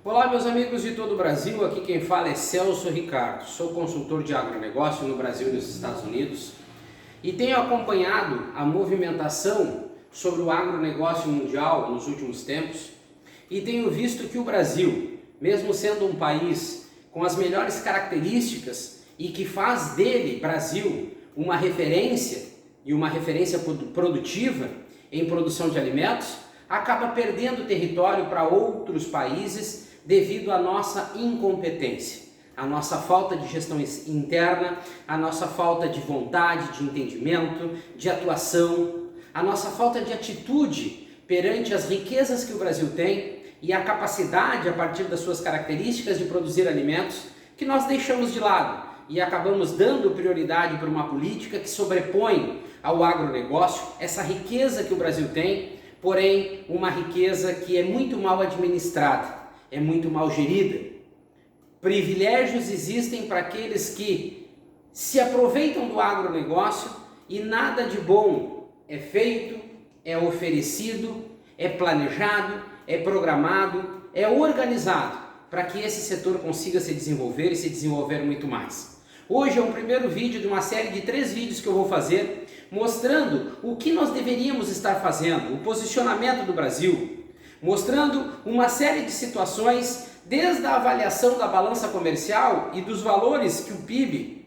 Olá, meus amigos de todo o Brasil, aqui quem fala é Celso Ricardo, sou consultor de agronegócio no Brasil e nos Estados Unidos e tenho acompanhado a movimentação sobre o agronegócio mundial nos últimos tempos e tenho visto que o Brasil, mesmo sendo um país com as melhores características e que faz dele, Brasil, uma referência e uma referência produtiva em produção de alimentos, acaba perdendo território para outros países devido à nossa incompetência, à nossa falta de gestão interna, à nossa falta de vontade, de entendimento, de atuação, à nossa falta de atitude perante as riquezas que o Brasil tem e a capacidade, a partir das suas características de produzir alimentos, que nós deixamos de lado e acabamos dando prioridade para uma política que sobrepõe ao agronegócio essa riqueza que o Brasil tem, porém uma riqueza que é muito mal administrada, é muito mal gerida. Privilégios existem para aqueles que se aproveitam do agronegócio e nada de bom é feito, é oferecido, é planejado, é programado, é organizado para que esse setor consiga se desenvolver e se desenvolver muito mais. Hoje é o primeiro vídeo de uma série de 3 vídeos que eu vou fazer mostrando o que nós deveríamos estar fazendo, o posicionamento do Brasil, mostrando uma série de situações, desde a avaliação da balança comercial e dos valores que o PIB,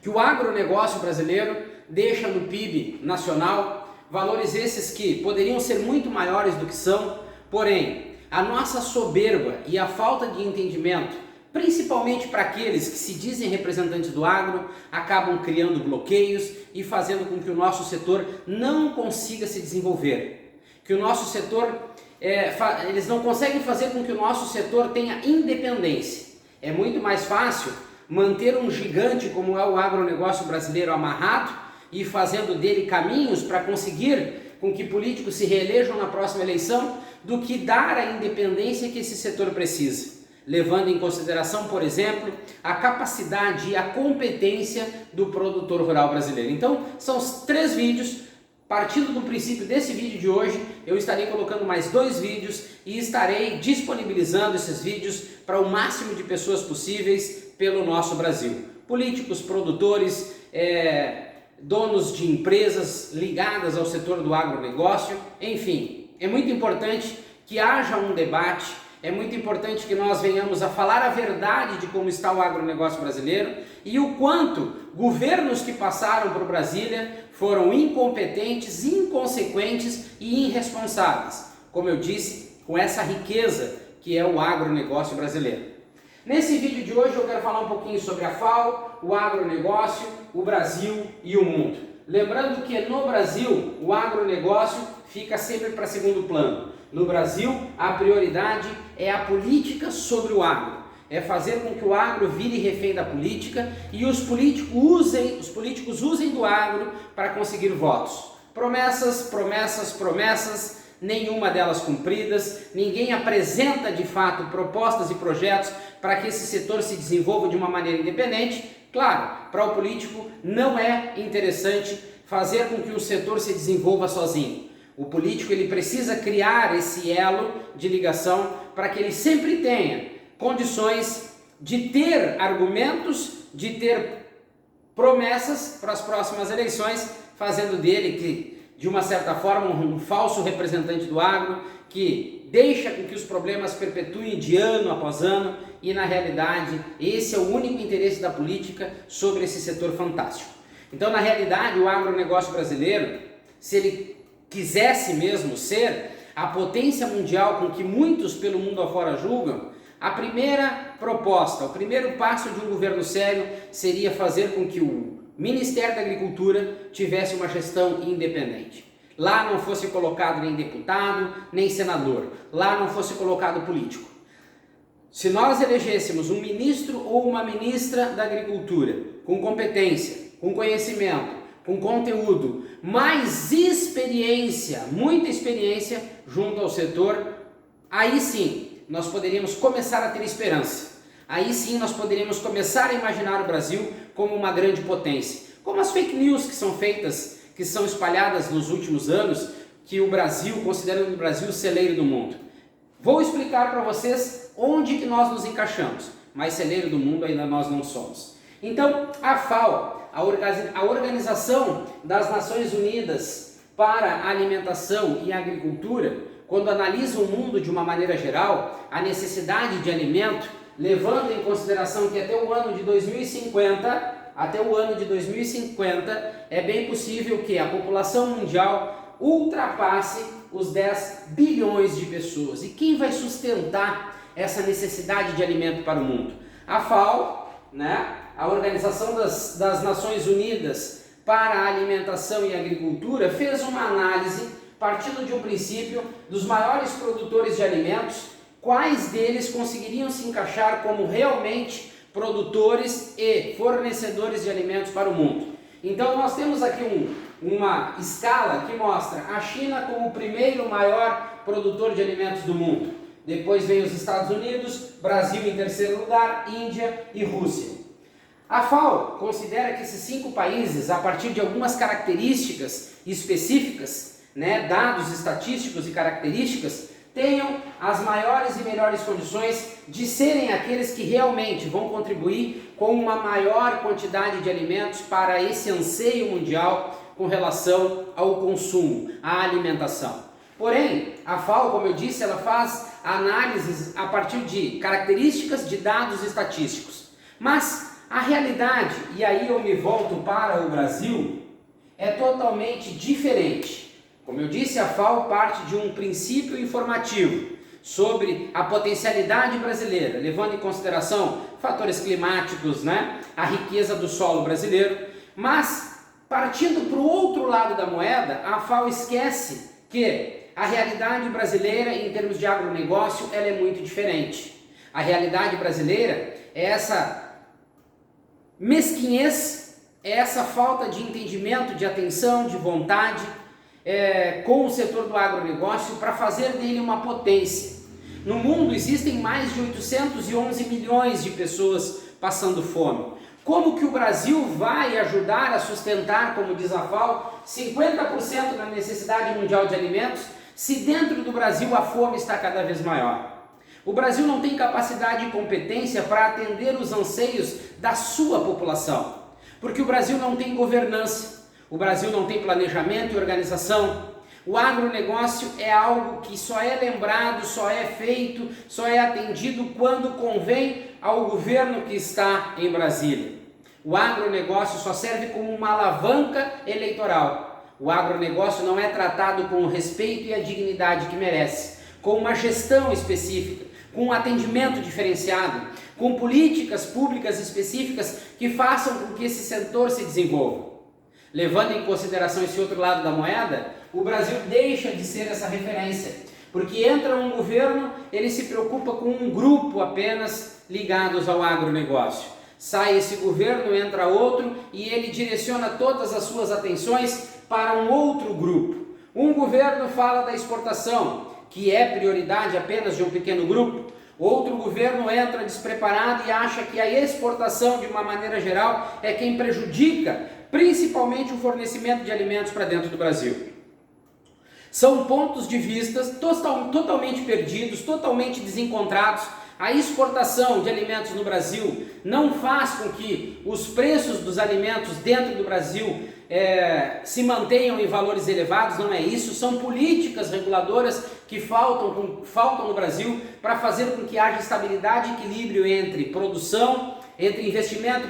que o agronegócio brasileiro deixa no PIB nacional, valores esses que poderiam ser muito maiores do que são, porém, a nossa soberba e a falta de entendimento, principalmente para aqueles que se dizem representantes do agro, acabam criando bloqueios e fazendo com que o nosso setor não consiga se desenvolver, que o nosso setor eles não conseguem fazer com que o nosso setor tenha independência. É muito mais fácil manter um gigante como é o agronegócio brasileiro amarrado e fazendo dele caminhos para conseguir com que políticos se reelejam na próxima eleição do que dar a independência que esse setor precisa, levando em consideração, por exemplo, a capacidade e a competência do produtor rural brasileiro. Então, são os 3 vídeos. Partindo do princípio desse vídeo de hoje, eu estarei colocando mais 2 vídeos e estarei disponibilizando esses vídeos para o máximo de pessoas possíveis pelo nosso Brasil. Políticos, produtores, donos de empresas ligadas ao setor do agronegócio, enfim, é muito importante que haja um debate, é muito importante que nós venhamos a falar a verdade de como está o agronegócio brasileiro e o quanto governos que passaram por Brasília foram incompetentes, inconsequentes e irresponsáveis, como eu disse, com essa riqueza que é o agronegócio brasileiro. Nesse vídeo de hoje eu quero falar um pouquinho sobre a FAO, o agronegócio, o Brasil e o mundo. Lembrando que no Brasil o agronegócio fica sempre para segundo plano. No Brasil, a prioridade é a política sobre o agro. É fazer com que o agro vire refém da política e os políticos usem do agro para conseguir votos. Promessas, promessas, promessas, nenhuma delas cumpridas, ninguém apresenta de fato propostas e projetos para que esse setor se desenvolva de uma maneira independente. Claro, para o político não é interessante fazer com que o setor se desenvolva sozinho. O político ele precisa criar esse elo de ligação para que ele sempre tenha condições de ter argumentos, de ter promessas para as próximas eleições, fazendo dele que, de uma certa forma, um falso representante do agro, que deixa com que os problemas perpetuem de ano após ano e, na realidade, esse é o único interesse da política sobre esse setor fantástico. Então, na realidade, o agronegócio brasileiro, se ele quisesse mesmo ser a potência mundial com que muitos pelo mundo afora julgam, a primeira proposta, o primeiro passo de um governo sério seria fazer com que o Ministério da Agricultura tivesse uma gestão independente. Lá não fosse colocado nem deputado, nem senador, lá não fosse colocado político. Se nós elegêssemos um ministro ou uma ministra da Agricultura com competência, com conhecimento, com conteúdo, mais experiência, muita experiência junto ao setor, aí sim nós poderíamos começar a ter esperança. Aí sim nós poderíamos começar a imaginar o Brasil como uma grande potência. Como as fake news que são feitas, que são espalhadas nos últimos anos, que o Brasil, considerando o Brasil o celeiro do mundo. Vou explicar para vocês onde que nós nos encaixamos, mas celeiro do mundo ainda nós não somos. Então, a FAO, a Organização das Nações Unidas para a Alimentação e Agricultura, quando analisa o mundo de uma maneira geral, a necessidade de alimento, levando em consideração que até o ano de 2050, é bem possível que a população mundial ultrapasse os 10 bilhões de pessoas. E quem vai sustentar essa necessidade de alimento para o mundo? A FAO, né? A Organização das Nações Unidas para a Alimentação e Agricultura, fez uma análise partindo de um princípio dos maiores produtores de alimentos, quais deles conseguiriam se encaixar como realmente produtores e fornecedores de alimentos para o mundo. Então nós temos aqui uma escala que mostra a China como o primeiro maior produtor de alimentos do mundo. Depois vem os Estados Unidos, Brasil em terceiro lugar, Índia e Rússia. A FAO considera que esses 5 países, a partir de algumas características específicas, né, dados estatísticos e características, tenham as maiores e melhores condições de serem aqueles que realmente vão contribuir com uma maior quantidade de alimentos para esse anseio mundial com relação ao consumo, à alimentação. Porém, a FAO, como eu disse, ela faz análises a partir de características de dados estatísticos. Mas a realidade, e aí eu me volto para o Brasil, é totalmente diferente. Como eu disse, a FAO parte de um princípio informativo sobre a potencialidade brasileira, levando em consideração fatores climáticos, né, a riqueza do solo brasileiro, mas partindo para o outro lado da moeda, a FAO esquece que a realidade brasileira em termos de agronegócio ela é muito diferente. A realidade brasileira é essa mesquinhez, é essa falta de entendimento, de atenção, de vontade com o setor do agronegócio para fazer dele uma potência. No mundo existem mais de 811 milhões de pessoas passando fome. Como que o Brasil vai ajudar a sustentar, como diz a FAO, 50% da necessidade mundial de alimentos, se dentro do Brasil a fome está cada vez maior? O Brasil não tem capacidade e competência para atender os anseios da sua população, porque o Brasil não tem governança, o Brasil não tem planejamento e organização. O agronegócio é algo que só é lembrado, só é feito, só é atendido quando convém ao governo que está em Brasília. O agronegócio só serve como uma alavanca eleitoral. O agronegócio não é tratado com o respeito e a dignidade que merece, com uma gestão específica, com um atendimento diferenciado, com políticas públicas específicas que façam com que esse setor se desenvolva. Levando em consideração esse outro lado da moeda, o Brasil deixa de ser essa referência, porque entra um governo, ele se preocupa com um grupo apenas ligados ao agronegócio. Sai esse governo, entra outro e ele direciona todas as suas atenções para um outro grupo. Um governo fala da exportação, que é prioridade apenas de um pequeno grupo. Outro governo entra despreparado e acha que a exportação, de uma maneira geral, é quem prejudica principalmente o fornecimento de alimentos para dentro do Brasil. São pontos de vista totalmente perdidos, totalmente desencontrados. A exportação de alimentos no Brasil não faz com que os preços dos alimentos dentro do Brasil se mantenham em valores elevados, não é isso. São políticas reguladoras que faltam no Brasil para fazer com que haja estabilidade e equilíbrio entre produção, entre investimento,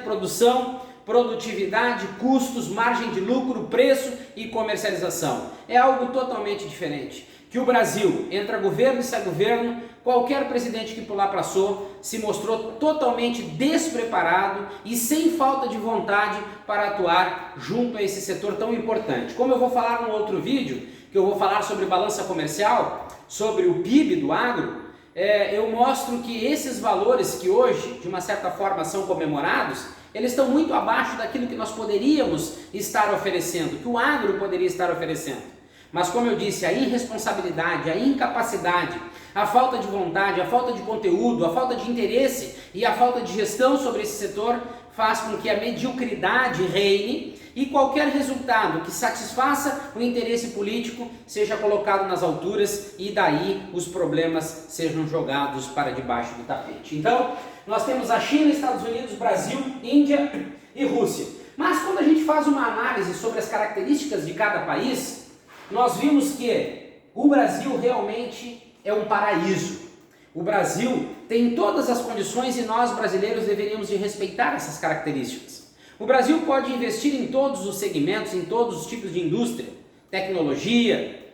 produtividade, custos, margem de lucro, preço e comercialização. É algo totalmente diferente. Que o Brasil, entra governo e sai governo, qualquer presidente que por lá passou se mostrou totalmente despreparado e sem falta de vontade para atuar junto a esse setor tão importante. Como eu vou falar num outro vídeo, que eu vou falar sobre balança comercial, sobre o PIB do agro, eu mostro que esses valores que hoje, de uma certa forma, são comemorados, eles estão muito abaixo daquilo que nós poderíamos estar oferecendo, que o agro poderia estar oferecendo. Mas como eu disse, a irresponsabilidade, a incapacidade, a falta de vontade, a falta de conteúdo, a falta de interesse e a falta de gestão sobre esse setor faz com que a mediocridade reine e qualquer resultado que satisfaça o interesse político seja colocado nas alturas e daí os problemas sejam jogados para debaixo do tapete. Então, nós temos a China, Estados Unidos, Brasil, Índia e Rússia. Mas quando a gente faz uma análise sobre as características de cada país, nós vimos que o Brasil realmente é um paraíso. O Brasil tem todas as condições e nós brasileiros deveríamos de respeitar essas características. O Brasil pode investir em todos os segmentos, em todos os tipos de indústria, tecnologia,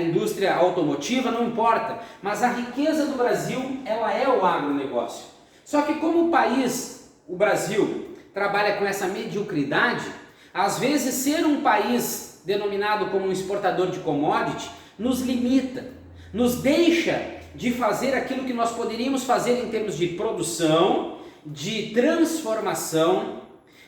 indústria automotiva, não importa. Mas a riqueza do Brasil, ela é o agronegócio. Só que como o país, o Brasil, trabalha com essa mediocridade, às vezes ser um país denominado como um exportador de commodity nos limita, nos deixa de fazer aquilo que nós poderíamos fazer em termos de produção, de transformação,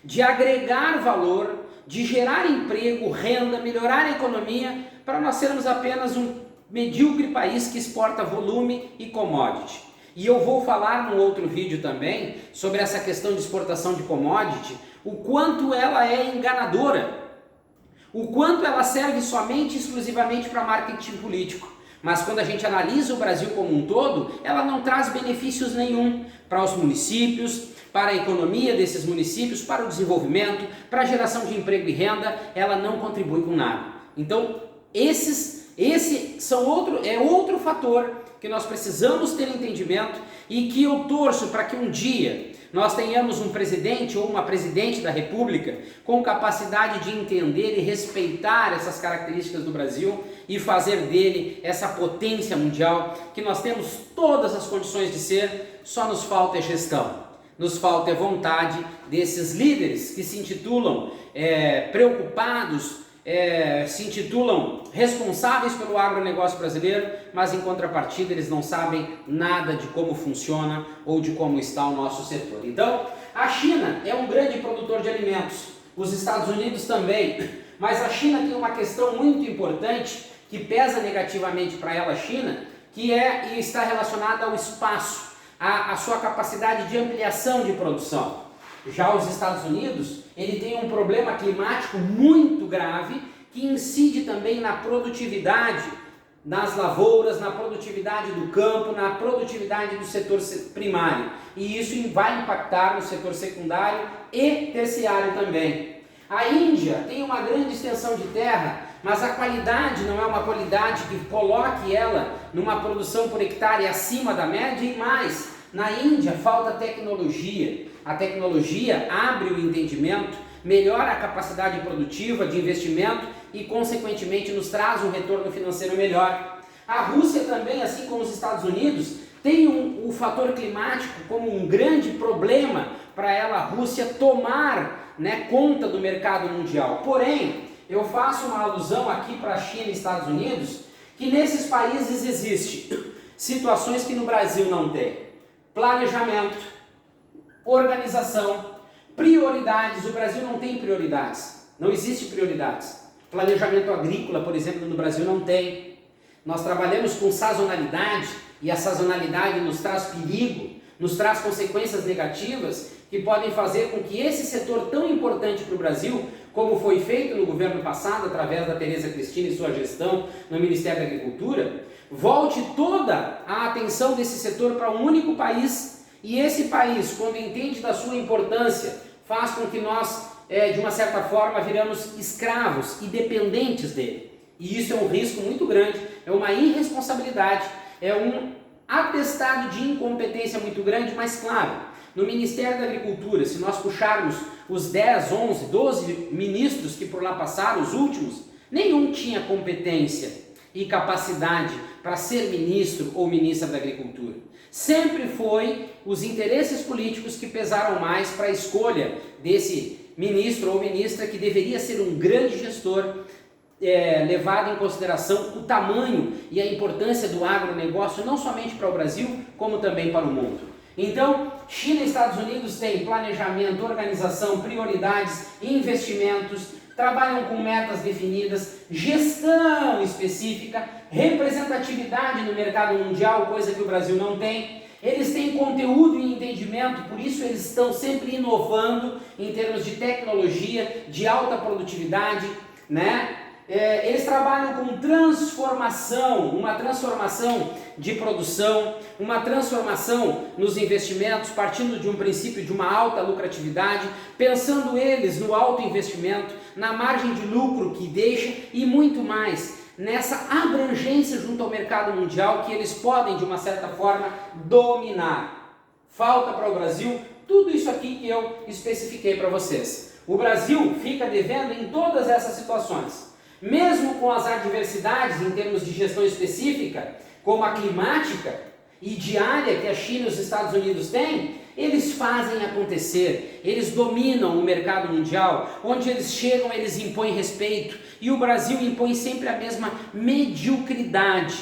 de agregar valor, de gerar emprego, renda, melhorar a economia, para nós sermos apenas um medíocre país que exporta volume e commodity. E eu vou falar num outro vídeo também sobre essa questão de exportação de commodity, o quanto ela é enganadora, o quanto ela serve somente e exclusivamente para marketing político. Mas quando a gente analisa o Brasil como um todo, ela não traz benefícios nenhum para os municípios, para a economia desses municípios, para o desenvolvimento, para a geração de emprego e renda, ela não contribui com nada. Então, esse é outro fator que nós precisamos ter entendimento e que eu torço para que um dia nós tenhamos um presidente ou uma presidente da República com capacidade de entender e respeitar essas características do Brasil e fazer dele essa potência mundial que nós temos todas as condições de ser, só nos falta gestão. Nos falta vontade desses líderes que se intitulam preocupados, se intitulam responsáveis pelo agronegócio brasileiro, mas em contrapartida eles não sabem nada de como funciona ou de como está o nosso setor. Então, a China é um grande produtor de alimentos, os Estados Unidos também, mas a China tem uma questão muito importante que pesa negativamente para ela, a China, que está relacionada ao espaço, a sua capacidade de ampliação de produção. Já os Estados Unidos, ele tem um problema climático muito grave que incide também na produtividade nas lavouras, na produtividade do campo, na produtividade do setor primário. E isso vai impactar no setor secundário e terciário também. A Índia tem uma grande extensão de terra, mas a qualidade não é uma qualidade que coloque ela numa produção por hectare acima da média e mais. Na Índia falta tecnologia. A tecnologia abre o entendimento, melhora a capacidade produtiva de investimento e, consequentemente, nos traz um retorno financeiro melhor. A Rússia também, assim como os Estados Unidos, tem o fator climático como um grande problema para ela, a Rússia, tomar conta do mercado mundial. Porém, eu faço uma alusão aqui para a China e Estados Unidos, que nesses países existem situações que no Brasil não tem. Planejamento, organização, prioridades. O Brasil não tem prioridades, não existe prioridades. Planejamento agrícola, por exemplo, no Brasil não tem. Nós trabalhamos com sazonalidade e a sazonalidade nos traz perigo, nos traz consequências negativas que podem fazer com que esse setor tão importante para o Brasil, como foi feito no governo passado, através da Tereza Cristina e sua gestão no Ministério da Agricultura, volte toda a atenção desse setor para um único país, e esse país, quando entende da sua importância, faz com que nós, de uma certa forma, viramos escravos e dependentes dele. E isso é um risco muito grande, é uma irresponsabilidade, é um atestado de incompetência muito grande, mas claro, no Ministério da Agricultura, se nós puxarmos os 10, 11, 12 ministros que por lá passaram, os últimos, nenhum tinha competência e capacidade para ser ministro ou ministra da Agricultura. Sempre foi os interesses políticos que pesaram mais para a escolha desse ministro ou ministra que deveria ser um grande gestor, levado em consideração o tamanho e a importância do agronegócio, não somente para o Brasil, como também para o mundo. Então, China e Estados Unidos têm planejamento, organização, prioridades, investimentos, trabalham com metas definidas, gestão específica, representatividade no mercado mundial, coisa que o Brasil não tem. eles têm conteúdo e entendimento, por isso eles estão sempre inovando em termos de tecnologia, de alta produtividade, né? Eles trabalham com transformação, uma transformação de produção, uma transformação nos investimentos, partindo de um princípio de uma alta lucratividade, pensando eles no alto investimento, na margem de lucro que deixa e muito mais, nessa abrangência junto ao mercado mundial que eles podem, de uma certa forma, dominar. Falta para o Brasil tudo isso aqui que eu especifiquei para vocês. O Brasil fica devendo em todas essas situações. Mesmo com as adversidades em termos de gestão específica, como a climática e diária que a China e os Estados Unidos têm, eles fazem acontecer, eles dominam o mercado mundial, onde eles chegam, eles impõem respeito, e o Brasil impõe sempre a mesma mediocridade.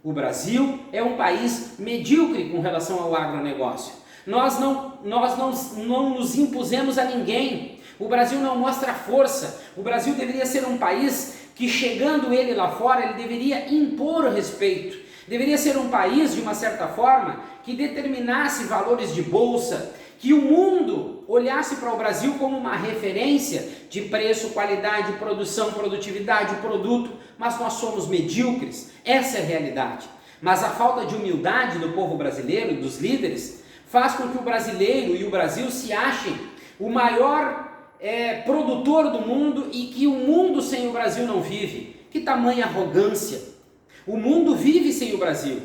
O Brasil é um país medíocre com relação ao agronegócio. Nós não nos impusemos a ninguém. O Brasil não mostra força. O Brasil deveria ser um país que, chegando ele lá fora, ele deveria impor o respeito. Deveria ser um país, de uma certa forma, que determinasse valores de bolsa, que o mundo olhasse para o Brasil como uma referência de preço, qualidade, produção, produtividade, produto, mas nós somos medíocres. Essa é a realidade. Mas a falta de humildade do povo brasileiro, dos líderes, faz com que o brasileiro e o Brasil se achem o maior produtor do mundo e que o mundo sem o Brasil não vive. Que tamanha arrogância! O mundo vive sem o Brasil.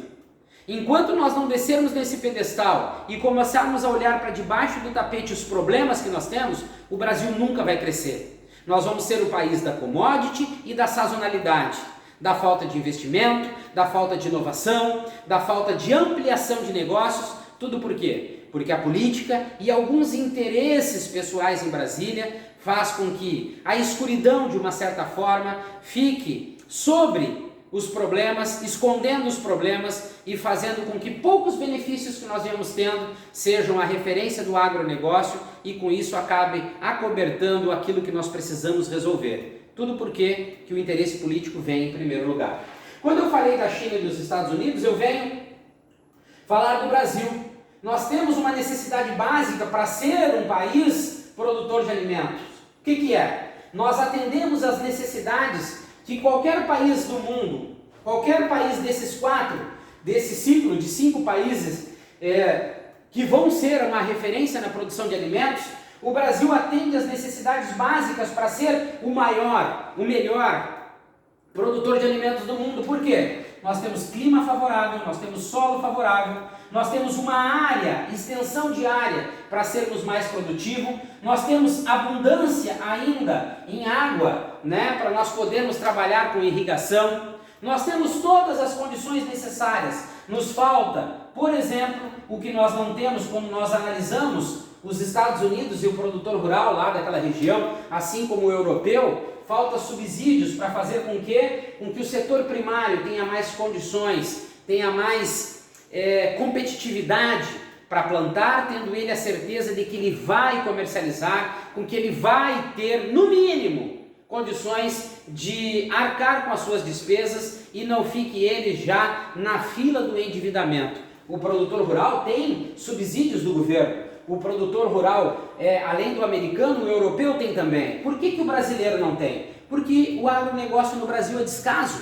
Enquanto nós não descermos nesse pedestal e começarmos a olhar para debaixo do tapete os problemas que nós temos, o Brasil nunca vai crescer. Nós vamos ser o país da commodity e da sazonalidade, da falta de investimento, da falta de inovação, da falta de ampliação de negócios. Tudo por quê? Porque a política e alguns interesses pessoais em Brasília faz com que a escuridão, de uma certa forma, fique sobre os problemas, escondendo os problemas e fazendo com que poucos benefícios que nós viemos tendo sejam a referência do agronegócio e com isso acabe acobertando aquilo que nós precisamos resolver. Tudo porque que o interesse político vem em primeiro lugar. Quando eu falei da China e dos Estados Unidos, eu venho falar do Brasil. Nós temos uma necessidade básica para ser um país produtor de alimentos. O que é? Nós atendemos às necessidades que qualquer país do mundo, qualquer país desses desse ciclo de 5 países que vão ser uma referência na produção de alimentos, o Brasil atende às necessidades básicas para ser o maior, o melhor produtor de alimentos do mundo. Por quê? Nós temos clima favorável, nós temos solo favorável, nós temos uma área, extensão de área para sermos mais produtivos, nós temos abundância ainda em água, né, para nós podermos trabalhar com irrigação, nós temos todas as condições necessárias. Nos falta, por exemplo, o que nós não temos quando nós analisamos os Estados Unidos e o produtor rural lá daquela região, assim como o europeu. Falta subsídios para fazer com que o setor primário tenha mais condições, tenha mais competitividade para plantar, tendo ele a certeza de que ele vai comercializar, com que ele vai ter, no mínimo, condições de arcar com as suas despesas e não fique ele já na fila do endividamento. O produtor rural tem subsídios do governo. O produtor rural, além do americano, o europeu tem também. Por que o brasileiro não tem? Porque o agronegócio no Brasil é descaso.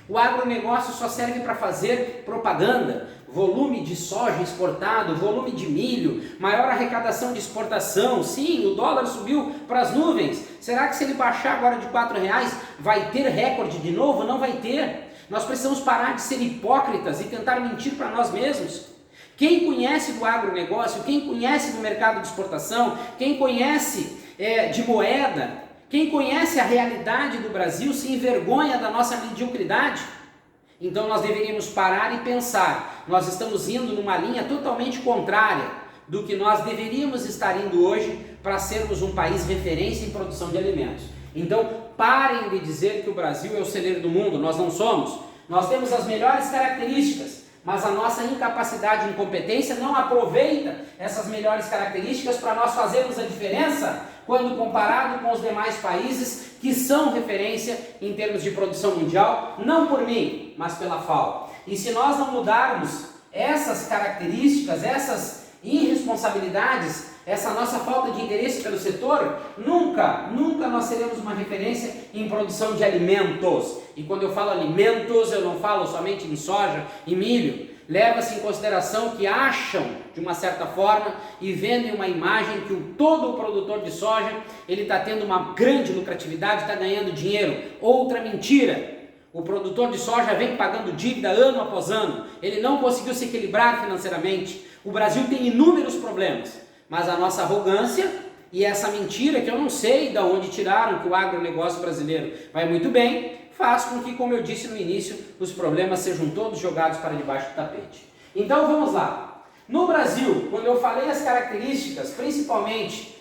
O agronegócio só serve para fazer propaganda, volume de soja exportado, volume de milho, maior arrecadação de exportação. Sim, o dólar subiu para as nuvens. Será que se ele baixar agora de R$4 vai ter recorde de novo? Não vai ter. Nós precisamos parar de ser hipócritas e tentar mentir para nós mesmos. Quem conhece do agronegócio, quem conhece do mercado de exportação, quem conhece de moeda, quem conhece a realidade do Brasil se envergonha da nossa mediocridade. Então nós deveríamos parar e pensar, nós estamos indo numa linha totalmente contrária do que nós deveríamos estar indo hoje para sermos um país referência em produção de alimentos. Então parem de dizer que o Brasil é o celeiro do mundo, nós não somos. Nós temos as melhores características, mas a nossa incapacidade e incompetência não aproveita essas melhores características para nós fazermos a diferença quando comparado com os demais países que são referência em termos de produção mundial, não por mim, mas pela FAO. E se nós não mudarmos essas características, essas irresponsabilidades, essa nossa falta de interesse pelo setor, nunca nós seremos uma referência em produção de alimentos. E quando eu falo alimentos, eu não falo somente em soja e milho. Leva-se em consideração que acham, de uma certa forma, e vendem uma imagem que todo o produtor de soja, ele está tendo uma grande lucratividade, está ganhando dinheiro. Outra mentira. O produtor de soja vem pagando dívida ano após ano, ele não conseguiu se equilibrar financeiramente. O Brasil tem inúmeros problemas, mas a nossa arrogância e essa mentira, que eu não sei de onde tiraram, que o agronegócio brasileiro vai muito bem, faz com que, como eu disse no início, os problemas sejam todos jogados para debaixo do tapete. Então vamos lá. No Brasil, quando eu falei as características, principalmente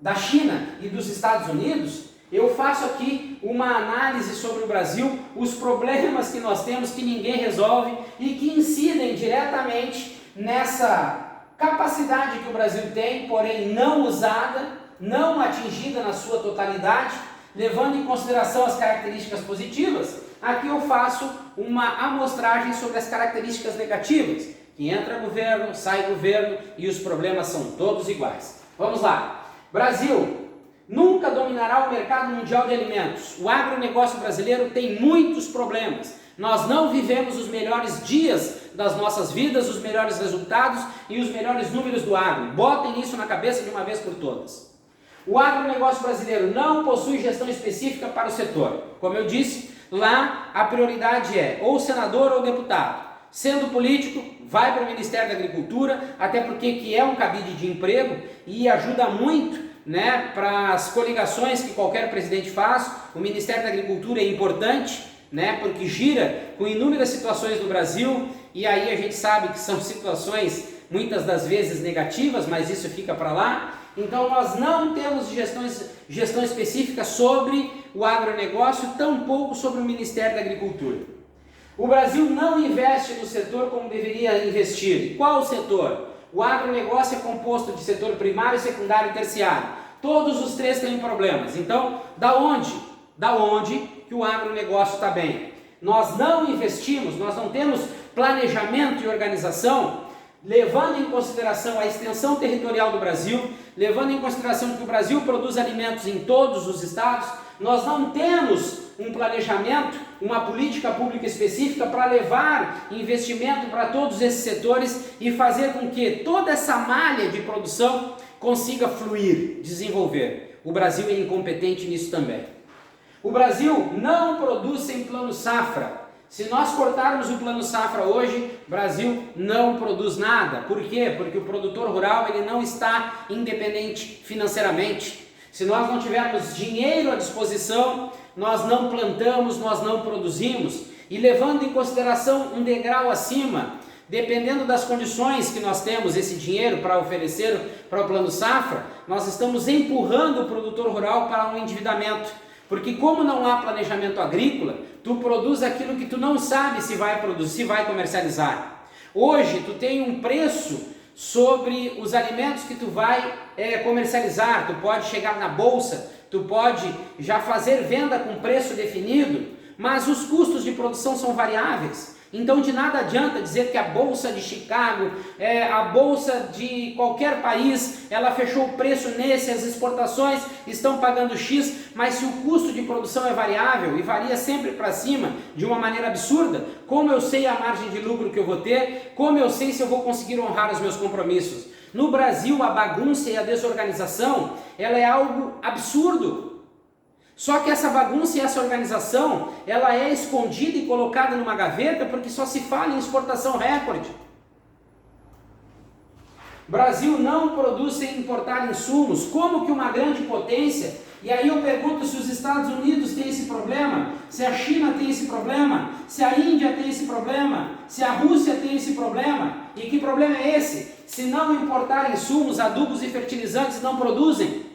da China e dos Estados Unidos, eu faço aqui uma análise sobre o Brasil, os problemas que nós temos que ninguém resolve e que incidem diretamente nessa capacidade que o Brasil tem, porém não usada, não atingida na sua totalidade, levando em consideração as características positivas. Aqui eu faço uma amostragem sobre as características negativas, que entra governo, sai governo e os problemas são todos iguais. Vamos lá. Brasil nunca dominará o mercado mundial de alimentos. O agronegócio brasileiro tem muitos problemas. Nós não vivemos os melhores dias das nossas vidas, os melhores resultados e os melhores números do agro. Botem isso na cabeça de uma vez por todas. O agronegócio brasileiro não possui gestão específica para o setor. Como eu disse, lá a prioridade é ou senador ou deputado. Sendo político, vai para o Ministério da Agricultura, até porque que é um cabide de emprego e ajuda muito, né, para as coligações que qualquer presidente faz. O Ministério da Agricultura é importante, né, porque gira com inúmeras situações do Brasil, e aí a gente sabe que são situações muitas das vezes negativas, mas isso fica para lá. Então nós não temos gestão específica sobre o agronegócio, tampouco sobre o Ministério da Agricultura. O Brasil não investe no setor como deveria investir. Qual o setor? O agronegócio é composto de setor primário, secundário e terciário. Todos os três têm problemas. Então, da onde que o agronegócio está bem? Nós não investimos, nós não temos planejamento e organização, levando em consideração a extensão territorial do Brasil, levando em consideração que o Brasil produz alimentos em todos os estados. Nós não temos um planejamento, uma política pública específica para levar investimento para todos esses setores e fazer com que toda essa malha de produção consiga fluir, desenvolver. O Brasil é incompetente nisso também. O Brasil não produz sem plano safra. Se nós cortarmos o plano safra hoje, o Brasil não produz nada. Por quê? Porque o produtor rural ele não está independente financeiramente. Se nós não tivermos dinheiro à disposição, nós não plantamos, nós não produzimos. E levando em consideração um degrau acima, dependendo das condições que nós temos esse dinheiro para oferecer para o plano safra, nós estamos empurrando o produtor rural para um endividamento. Porque como não há planejamento agrícola, tu produz aquilo que tu não sabe se vai produzir, se vai comercializar. Hoje tu tem um preço sobre os alimentos que tu vai comercializar, tu pode chegar na bolsa, tu pode já fazer venda com preço definido, mas os custos de produção são variáveis. Então de nada adianta dizer que a Bolsa de Chicago, a Bolsa de qualquer país, ela fechou o preço nesse, as exportações estão pagando X, mas se o custo de produção é variável e varia sempre para cima de uma maneira absurda, como eu sei a margem de lucro que eu vou ter, como eu sei se eu vou conseguir honrar os meus compromissos? No Brasil a bagunça e a desorganização, ela é algo absurdo. Só que essa bagunça e essa organização, ela é escondida e colocada numa gaveta porque só se fala em exportação recorde. O Brasil não produz sem importar insumos. Como que uma grande potência, e aí eu pergunto se os Estados Unidos têm esse problema, se a China tem esse problema, se a Índia tem esse problema, se a Rússia tem esse problema, e que problema é esse? Se não importar insumos, adubos e fertilizantes não produzem.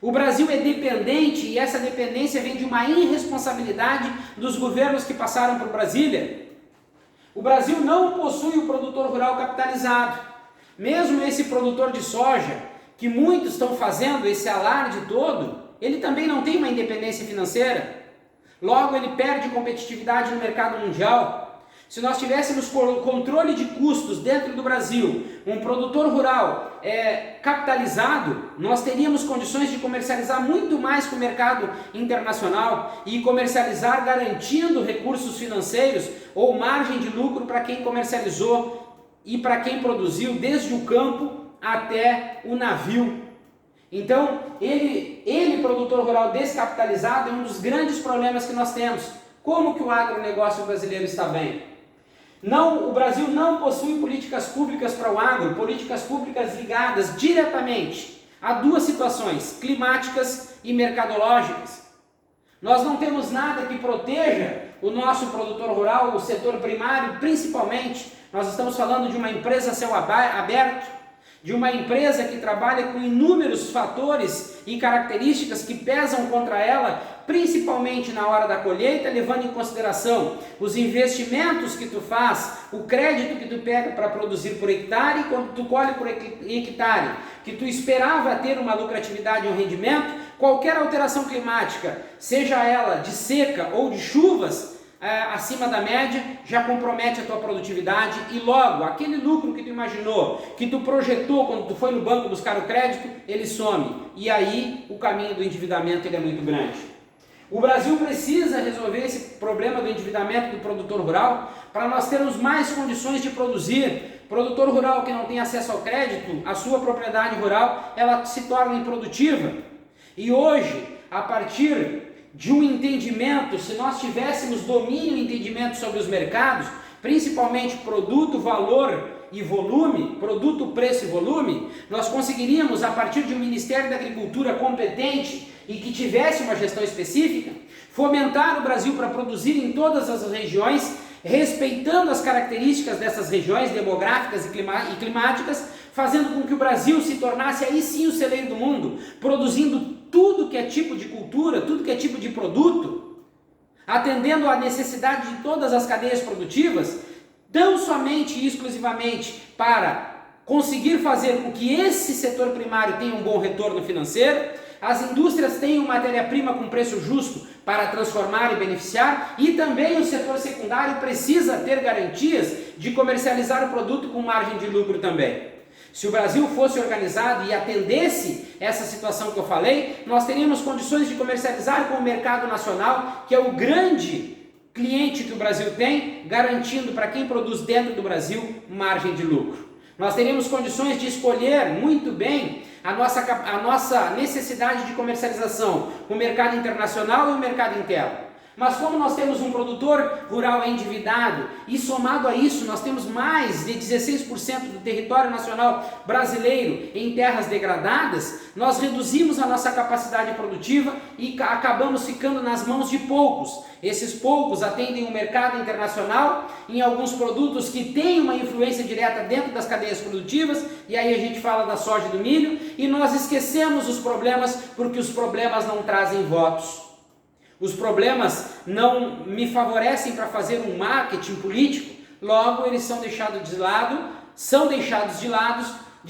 O Brasil é dependente e essa dependência vem de uma irresponsabilidade dos governos que passaram por Brasília. O Brasil não possui o produtor rural capitalizado. Mesmo esse produtor de soja, que muitos estão fazendo esse alarde todo, ele também não tem uma independência financeira. Logo, ele perde competitividade no mercado mundial. se nós tivéssemos controle de custos dentro do Brasil, um produtor rural capitalizado, nós teríamos condições de comercializar muito mais com o mercado internacional e comercializar garantindo recursos financeiros ou margem de lucro para quem comercializou e para quem produziu desde o campo até o navio. Então, ele produtor rural descapitalizado, é um dos grandes problemas que nós temos. Como que o agronegócio brasileiro está bem? Não, o Brasil não possui políticas públicas para o agro, políticas públicas ligadas diretamente a duas situações, climáticas e mercadológicas. Nós não temos nada que proteja o nosso produtor rural, o setor primário, principalmente. Nós estamos falando de uma empresa a céu aberto, de uma empresa que trabalha com inúmeros fatores e características que pesam contra ela, principalmente na hora da colheita, levando em consideração os investimentos que tu faz, o crédito que tu pega para produzir por hectare, quando tu colhe por hectare, que tu esperava ter uma lucratividade e um rendimento, qualquer alteração climática, seja ela de seca ou de chuvas, acima da média, já compromete a tua produtividade e logo, aquele lucro que tu imaginou, que tu projetou quando tu foi no banco buscar o crédito, ele some. E aí o caminho do endividamento ele é muito grande. O Brasil precisa resolver esse problema do endividamento do produtor rural para nós termos mais condições de produzir. Produtor rural que não tem acesso ao crédito, a sua propriedade rural, ela se torna improdutiva. E hoje, a partir de um entendimento, se nós tivéssemos domínio e entendimento sobre os mercados, principalmente produto, valor e volume, produto, preço e volume, nós conseguiríamos, a partir de um Ministério da Agricultura competente e que tivesse uma gestão específica, fomentar o Brasil para produzir em todas as regiões, respeitando as características dessas regiões demográficas e climáticas, fazendo com que o Brasil se tornasse aí sim o celeiro do mundo, produzindo tudo que é tipo de cultura, tudo que é tipo de produto, atendendo à necessidade de todas as cadeias produtivas, tão somente e exclusivamente para conseguir fazer com que esse setor primário tenha um bom retorno financeiro, as indústrias tenham matéria-prima com preço justo para transformar e beneficiar, e também o setor secundário precisa ter garantias de comercializar o produto com margem de lucro também. Se o Brasil fosse organizado e atendesse essa situação que eu falei, nós teríamos condições de comercializar com o mercado nacional, que é o grande cliente que o Brasil tem, garantindo para quem produz dentro do Brasil margem de lucro. Nós teríamos condições de escolher muito bem a nossa necessidade de comercialização com o mercado internacional e o mercado interno. Mas como nós temos um produtor rural endividado e somado a isso nós temos mais de 16% do território nacional brasileiro em terras degradadas, nós reduzimos a nossa capacidade produtiva e acabamos ficando nas mãos de poucos. Esses poucos atendem o mercado internacional em alguns produtos que têm uma influência direta dentro das cadeias produtivas, e aí a gente fala da soja e do milho, e nós esquecemos os problemas porque os problemas não trazem votos. Os problemas não me favorecem para fazer um marketing político, logo eles são deixados de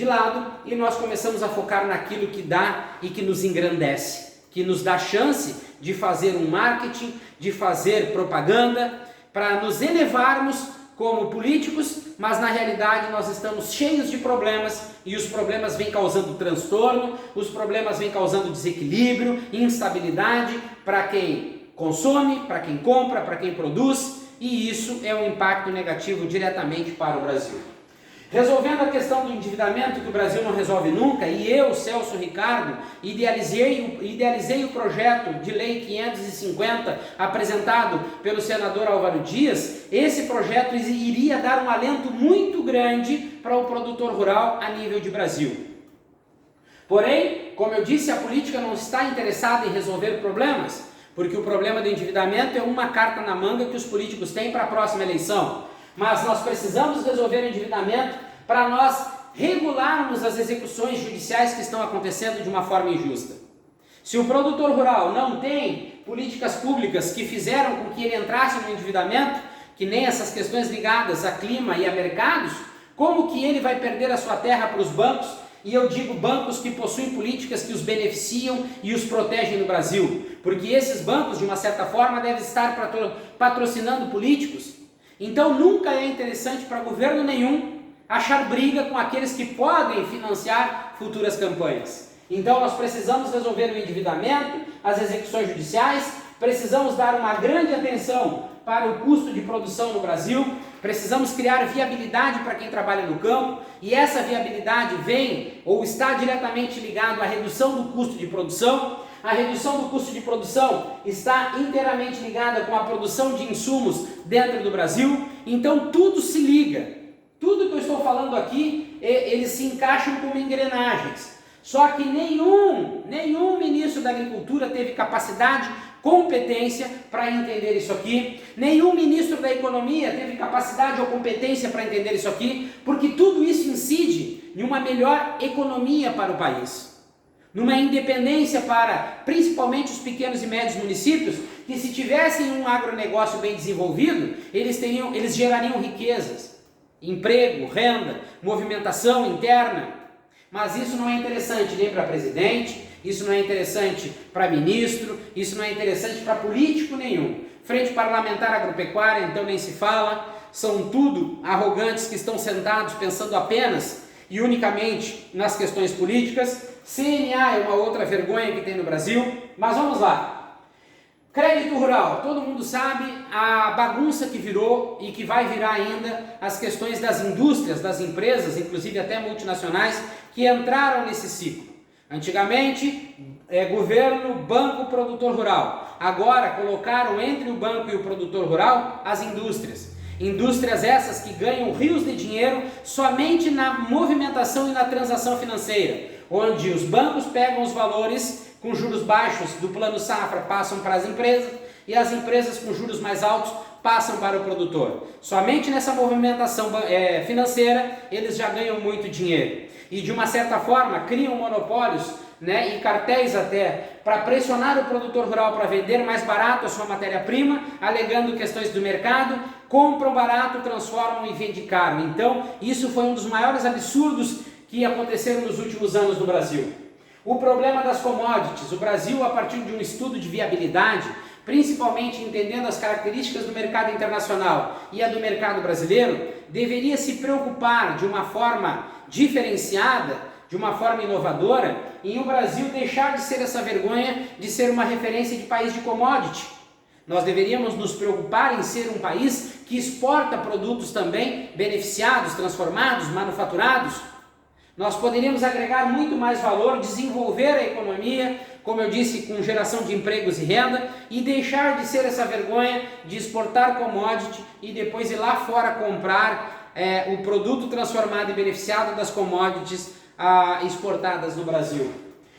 lado e nós começamos a focar naquilo que dá e que nos engrandece, que nos dá chance de fazer um marketing, de fazer propaganda, para nos elevarmos como políticos, mas na realidade nós estamos cheios de problemas e os problemas vêm causando transtorno, os problemas vêm causando desequilíbrio, instabilidade para quem consome, para quem compra, para quem produz, e isso é um impacto negativo diretamente para o Brasil. Resolvendo a questão do endividamento que o Brasil não resolve nunca, e eu, Celso Ricardo, idealizei o projeto de lei 550 apresentado pelo senador Álvaro Dias. Esse projeto iria dar um alento muito grande para o produtor rural a nível de Brasil. Porém, como eu disse, a política não está interessada em resolver problemas, porque o problema do endividamento é uma carta na manga que os políticos têm para a próxima eleição. Mas nós precisamos resolver o endividamento para nós regularmos as execuções judiciais que estão acontecendo de uma forma injusta. Se o produtor rural não tem políticas públicas que fizeram com que ele entrasse no endividamento, que nem essas questões ligadas a clima e a mercados, como que ele vai perder a sua terra para os bancos? E eu digo bancos que possuem políticas que os beneficiam e os protegem no Brasil, porque esses bancos, de uma certa forma, devem estar patrocinando políticos. Então nunca é interessante para governo nenhum achar briga com aqueles que podem financiar futuras campanhas. Então nós precisamos resolver o endividamento, as execuções judiciais, precisamos dar uma grande atenção para o custo de produção no Brasil, precisamos criar viabilidade para quem trabalha no campo, e essa viabilidade vem ou está diretamente ligado à redução do custo de produção. A redução do custo de produção está inteiramente ligada com a produção de insumos dentro do Brasil, então tudo se liga. Tudo que eu estou falando aqui, eles se encaixam como engrenagens. Só que nenhum ministro da Agricultura teve capacidade, competência para entender isso aqui. Nenhum ministro da Economia teve capacidade ou competência para entender isso aqui, porque tudo isso incide em uma melhor economia para o país. Numa independência para, principalmente, os pequenos e médios municípios, que se tivessem um agronegócio bem desenvolvido, eles gerariam riquezas, emprego, renda, movimentação interna. Mas isso não é interessante nem para presidente, isso não é interessante para ministro, isso não é interessante para político nenhum. Frente Parlamentar Agropecuária, então nem se fala, são tudo arrogantes que estão sentados pensando apenas e unicamente nas questões políticas. CNA é uma outra vergonha que tem no Brasil, mas vamos lá. Crédito rural, todo mundo sabe a bagunça que virou e que vai virar ainda as questões das indústrias, das empresas, inclusive até multinacionais, que entraram nesse ciclo. Antigamente, governo, banco, produtor rural. Agora colocaram entre o banco e o produtor rural as indústrias. Indústrias essas que ganham rios de dinheiro somente na movimentação e na transação financeira, onde os bancos pegam os valores com juros baixos do plano safra, passam para as empresas, e as empresas com juros mais altos passam para o produtor. Somente nessa movimentação financeira eles já ganham muito dinheiro. E de uma certa forma criam monopólios, e cartéis até, para pressionar o produtor rural para vender mais barato a sua matéria-prima, alegando questões do mercado, compram barato, transformam e vendem caro. Então isso foi um dos maiores absurdos que aconteceram nos últimos anos no Brasil. O problema das commodities, o Brasil, a partir de um estudo de viabilidade, principalmente entendendo as características do mercado internacional e a do mercado brasileiro, deveria se preocupar de uma forma diferenciada, de uma forma inovadora, em o Brasil deixar de ser essa vergonha de ser uma referência de país de commodity. Nós deveríamos nos preocupar em ser um país que exporta produtos também beneficiados, transformados, manufaturados. Nós poderíamos agregar muito mais valor, desenvolver a economia, como eu disse, com geração de empregos e renda, e deixar de ser essa vergonha de exportar commodity e depois ir lá fora comprar o produto transformado e beneficiado das commodities exportadas no Brasil.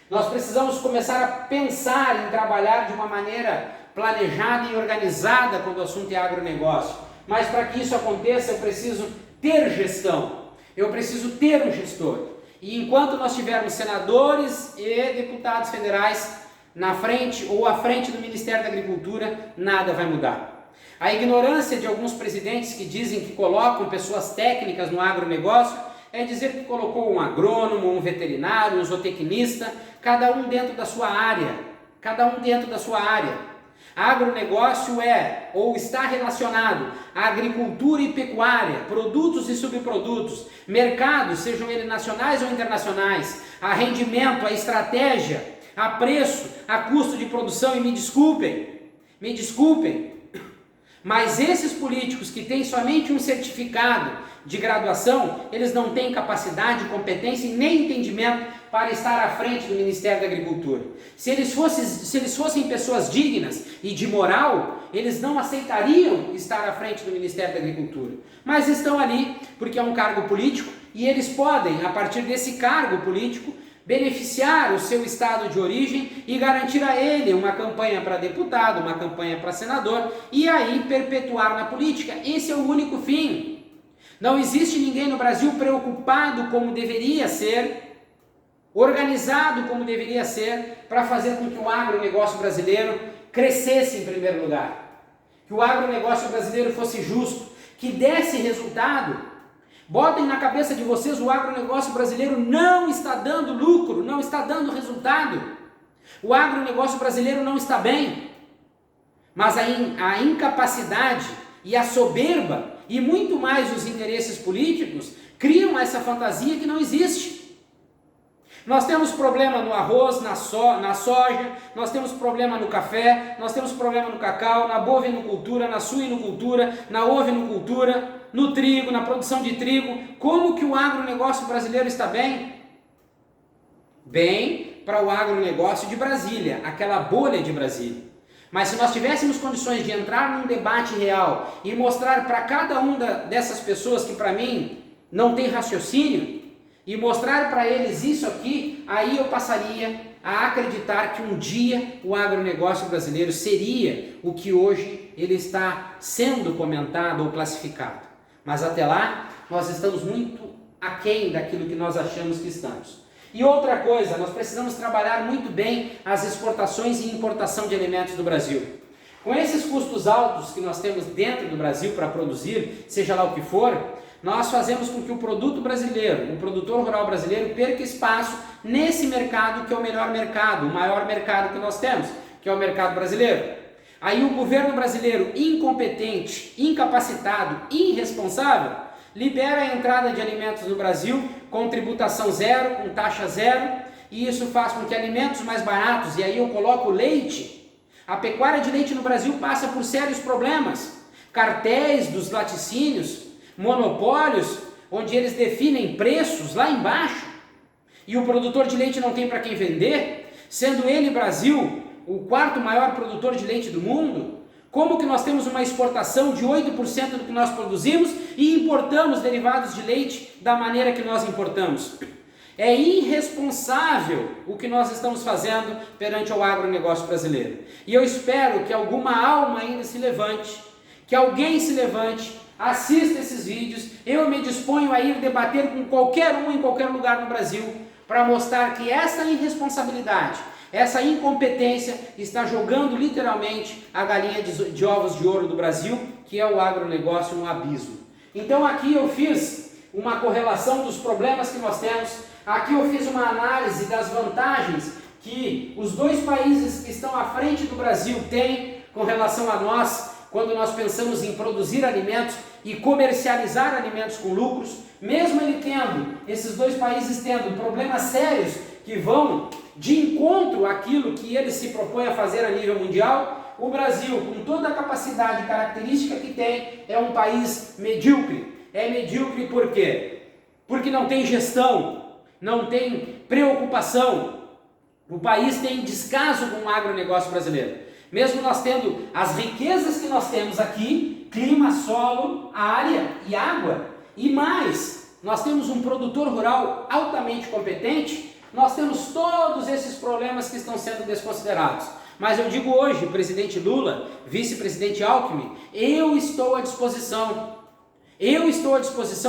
Nós precisamos começar a pensar em trabalhar de uma maneira planejada e organizada quando o assunto é agronegócio. Mas para que isso aconteça, eu preciso ter gestão. Eu preciso ter um gestor. E enquanto nós tivermos senadores e deputados federais na frente ou à frente do Ministério da Agricultura, nada vai mudar. A ignorância de alguns presidentes que dizem que colocam pessoas técnicas no agronegócio é dizer que colocou um agrônomo, um veterinário, um zootecnista, cada um dentro da sua área. Cada um dentro da sua área. Agronegócio é ou está relacionado à agricultura e pecuária, produtos e subprodutos, mercados, sejam eles nacionais ou internacionais, a rendimento, a estratégia, a preço, a custo de produção. E me desculpem, mas esses políticos que têm somente um certificado de graduação, eles não têm capacidade, competência e nem entendimento para estar à frente do Ministério da Agricultura. Se eles fossem pessoas dignas e de moral, eles não aceitariam estar à frente do Ministério da Agricultura. Mas estão ali porque é um cargo político e eles podem, a partir desse cargo político, beneficiar o seu estado de origem e garantir a ele uma campanha para deputado, uma campanha para senador e aí perpetuar na política. Esse é o único fim. Não existe ninguém no Brasil preocupado como deveria ser, organizado como deveria ser, para fazer com que o agronegócio brasileiro crescesse em primeiro lugar. Que o agronegócio brasileiro fosse justo, que desse resultado. Botem na cabeça de vocês, o agronegócio brasileiro não está dando lucro, não está dando resultado. O agronegócio brasileiro não está bem. Mas a incapacidade e a soberba e muito mais os interesses políticos criam essa fantasia que não existe. Nós temos problema no arroz, na soja, nós temos problema no café, nós temos problema no cacau, na bovinocultura, na suinocultura, na ovinocultura, no trigo, na produção de trigo. Como que o agronegócio brasileiro está bem? Bem para o agronegócio de Brasília, aquela bolha de Brasília. Mas se nós tivéssemos condições de entrar num debate real e mostrar para cada uma dessas pessoas que para mim não tem raciocínio, e mostrar para eles isso aqui, aí eu passaria a acreditar que um dia o agronegócio brasileiro seria o que hoje ele está sendo comentado ou classificado. Mas até lá, nós estamos muito aquém daquilo que nós achamos que estamos. E outra coisa, nós precisamos trabalhar muito bem as exportações e importação de alimentos do Brasil. Com esses custos altos que nós temos dentro do Brasil para produzir, seja lá o que for, nós fazemos com que o produto brasileiro, o produtor rural brasileiro, perca espaço nesse mercado que é o melhor mercado, o maior mercado que nós temos, que é o mercado brasileiro. Aí o governo brasileiro incompetente, incapacitado, irresponsável, libera a entrada de alimentos no Brasil com tributação zero, com taxa zero, e isso faz com que alimentos mais baratos, e aí eu coloco leite, a pecuária de leite no Brasil passa por sérios problemas, cartéis dos laticínios, monopólios, onde eles definem preços lá embaixo, e o produtor de leite não tem para quem vender, sendo ele, Brasil, o quarto maior produtor de leite do mundo. Como que nós temos uma exportação de 8% do que nós produzimos e importamos derivados de leite da maneira que nós importamos? É irresponsável o que nós estamos fazendo perante o agronegócio brasileiro. E eu espero que alguma alma ainda se levante, que alguém se levante, assista esses vídeos. Eu me disponho a ir debater com qualquer um em qualquer lugar no Brasil para mostrar que essa irresponsabilidade, essa incompetência está jogando literalmente a galinha de ovos de ouro do Brasil, que é o agronegócio, no abismo. Então aqui eu fiz uma correlação dos problemas que nós temos, aqui eu fiz uma análise das vantagens que os dois países que estão à frente do Brasil têm com relação a nós, quando nós pensamos em produzir alimentos e comercializar alimentos com lucros, mesmo esses dois países tendo problemas sérios que vão de encontro àquilo que eles se propõem a fazer a nível mundial, o Brasil, com toda a capacidade e característica que tem, é um país medíocre. É medíocre por quê? Porque não tem gestão, não tem preocupação. O país tem descaso com o agronegócio brasileiro. Mesmo nós tendo as riquezas que nós temos aqui, clima, solo, área e água, e mais, nós temos um produtor rural altamente competente, nós temos todos esses problemas que estão sendo desconsiderados. Mas eu digo hoje, presidente Lula, vice-presidente Alckmin, eu estou à disposição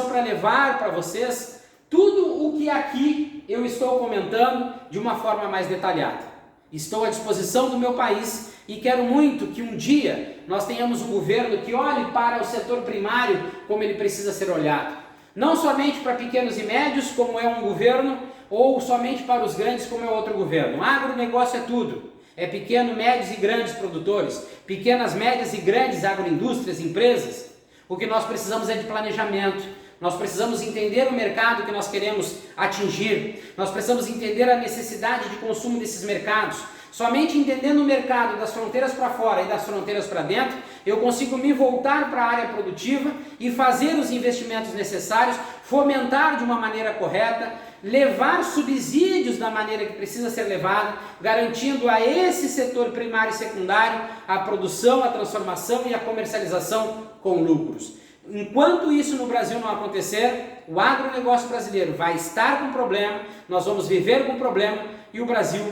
para levar para vocês tudo o que aqui eu estou comentando de uma forma mais detalhada. Estou à disposição do meu país e quero muito que um dia nós tenhamos um governo que olhe para o setor primário como ele precisa ser olhado. Não somente para pequenos e médios, como é um governo, ou somente para os grandes, como é outro governo. O agronegócio é tudo. É pequeno, médios e grandes produtores, pequenas, médias e grandes agroindústrias, empresas. O que nós precisamos é de planejamento. Nós precisamos entender o mercado que nós queremos atingir. Nós precisamos entender a necessidade de consumo desses mercados. Somente entendendo o mercado das fronteiras para fora e das fronteiras para dentro, eu consigo me voltar para a área produtiva e fazer os investimentos necessários, fomentar de uma maneira correta, levar subsídios da maneira que precisa ser levado, garantindo a esse setor primário e secundário a produção, a transformação e a comercialização com lucros. Enquanto isso no Brasil não acontecer, o agronegócio brasileiro vai estar com problema, nós vamos viver com problema e o Brasil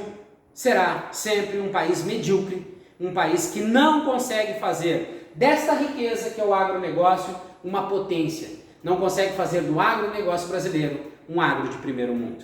será sempre um país medíocre, um país que não consegue fazer desta riqueza que é o agronegócio uma potência, não consegue fazer do agronegócio brasileiro um agro de primeiro mundo.